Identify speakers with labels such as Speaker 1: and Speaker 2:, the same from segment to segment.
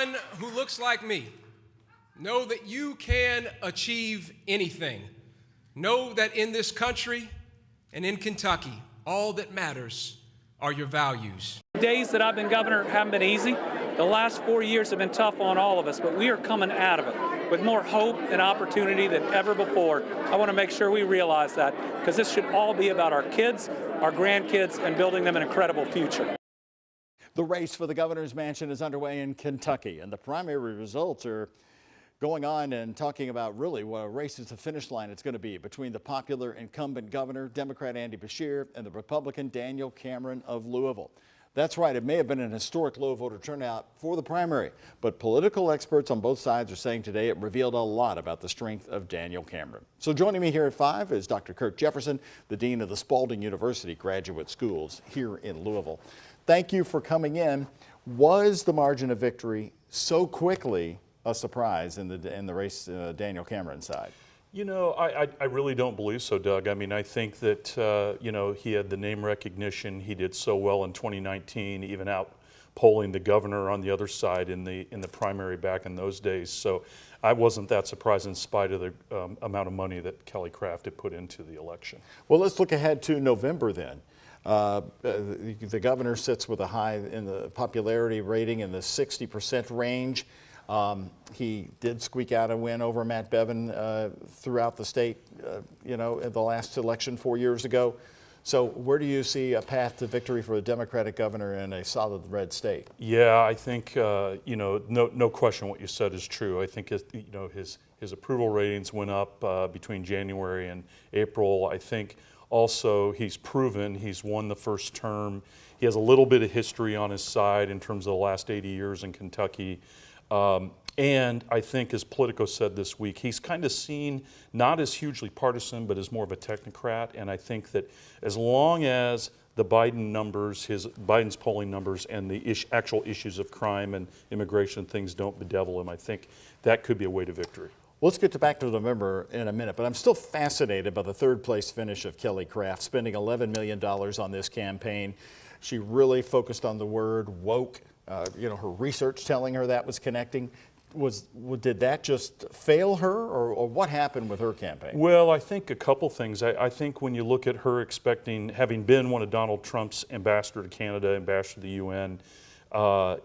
Speaker 1: anyone who looks like me, know that you can achieve anything. Know that in this country and in Kentucky, all that matters are your values.
Speaker 2: The days that I've been governor haven't been easy. The last 4 years have been tough on all of us, but we are coming out of it with more hope and opportunity than ever before. I want to make sure we realize that, because this should all be about our kids, our grandkids, and building them an incredible future.
Speaker 3: The race for the governor's mansion is underway in Kentucky, and the primary results are going on and talking about really what a race to the finish line it's going to be between the popular incumbent governor, Democrat Andy Beshear, and the Republican Daniel Cameron of Louisville. That's right, it may have been an historic low voter turnout for the primary, but political experts on both sides are saying today it revealed a lot about the strength of Daniel Cameron. So joining me here at 5 is Dr. Kurt Jefferson, the Dean of the Spalding University Graduate Schools here in Louisville. Thank you for coming in. Was the margin of victory so quickly a surprise in the race Daniel Cameron's side?
Speaker 4: You know, I really don't believe so, Doug. I mean, I think that, you know, he had the name recognition. He did so well in 2019, even out polling the governor on the other side in the primary back in those days. So I wasn't that surprised in spite of the amount of money that Kelly Craft had put into the election. Well,
Speaker 3: let's look ahead to November then. The governor sits with a high in the popularity rating in the 60% range. He did squeak out a win over Matt Bevin throughout the state, you know, in the last election 4 years ago. So where do you see a path to victory for a Democratic governor in a solid red state?
Speaker 4: Yeah, I think, you know, no question what you said is true. I think, you know, his approval ratings went up between January and April. I think also he's proven he's won the first term. He has a little bit of history on his side in terms of the last 80 years in Kentucky. And I think, as Politico said this week, he's kind of seen not as hugely partisan, but as more of a technocrat. And I think that as long as the Biden numbers, Biden's polling numbers, and the actual issues of crime and immigration things don't bedevil him, I think that could be a way to victory.
Speaker 3: Let's get back to November in a minute, but I'm still fascinated by the third place finish of Kelly Craft, spending $11 million on this campaign. She really focused on the word woke. You know, her research telling her that was connecting. Did that just fail her, or what happened with her campaign?
Speaker 4: Well, I think a couple things. I think when you look at her having been one of Donald Trump's ambassador to Canada, ambassador to the UN,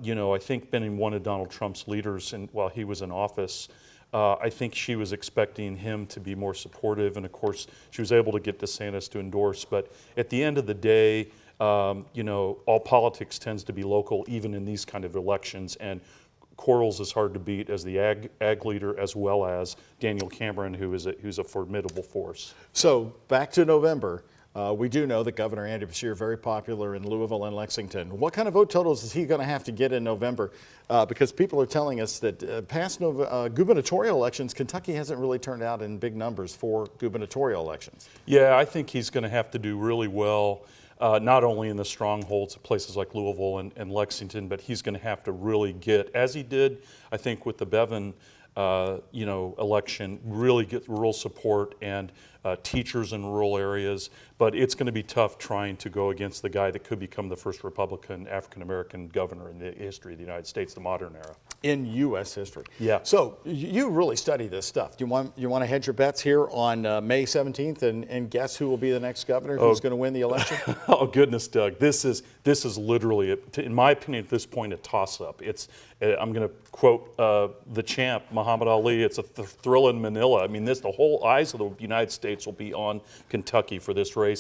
Speaker 4: you know, I think being one of Donald Trump's leaders while he was in office, I think she was expecting him to be more supportive, and of course she was able to get DeSantis to endorse. But at the end of the day, you know, all politics tends to be local, even in these kind of elections, and Quarles is hard to beat as the ag leader, as well as Daniel Cameron, who's a formidable force.
Speaker 3: So back to November. We do know that Governor Andy Beshear very popular in Louisville and Lexington. What kind of vote totals is he going to have to get in November? Because people are telling us that past gubernatorial elections, Kentucky hasn't really turned out in big numbers for gubernatorial elections.
Speaker 4: Yeah, I think he's going to have to do really well, not only in the strongholds of places like Louisville and Lexington, but he's going to have to really get, as he did, I think, with the Bevin you know, election, really get rural support and teachers in rural areas. But it's going to be tough trying to go against the guy that could become the first Republican African-American governor in the history of the United States, the modern era.
Speaker 3: In U.S. history.
Speaker 4: Yeah.
Speaker 3: So you really study this stuff. Do you want to hedge your bets here on May 17th and guess who will be the next governor who's going to win the election?
Speaker 4: Oh goodness, Doug, this is literally, in my opinion, at this point, a toss-up. I'm going to quote the champ Muhammad Ali. It's a thrill in Manila. I mean, the whole eyes of the United States will be on Kentucky for this race.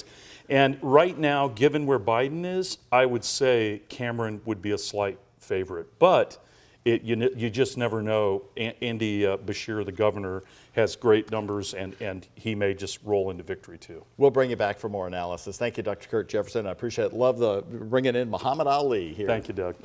Speaker 4: And right now, given where Biden is, I would say Cameron would be a slight favorite. But you just never know. Andy Beshear, the governor, has great numbers, and he may just roll into victory too.
Speaker 3: We'll bring you back for more analysis. Thank you, Dr. Kurt Jefferson. I appreciate it. Love bringing in Muhammad Ali here.
Speaker 4: Thank you, Doug.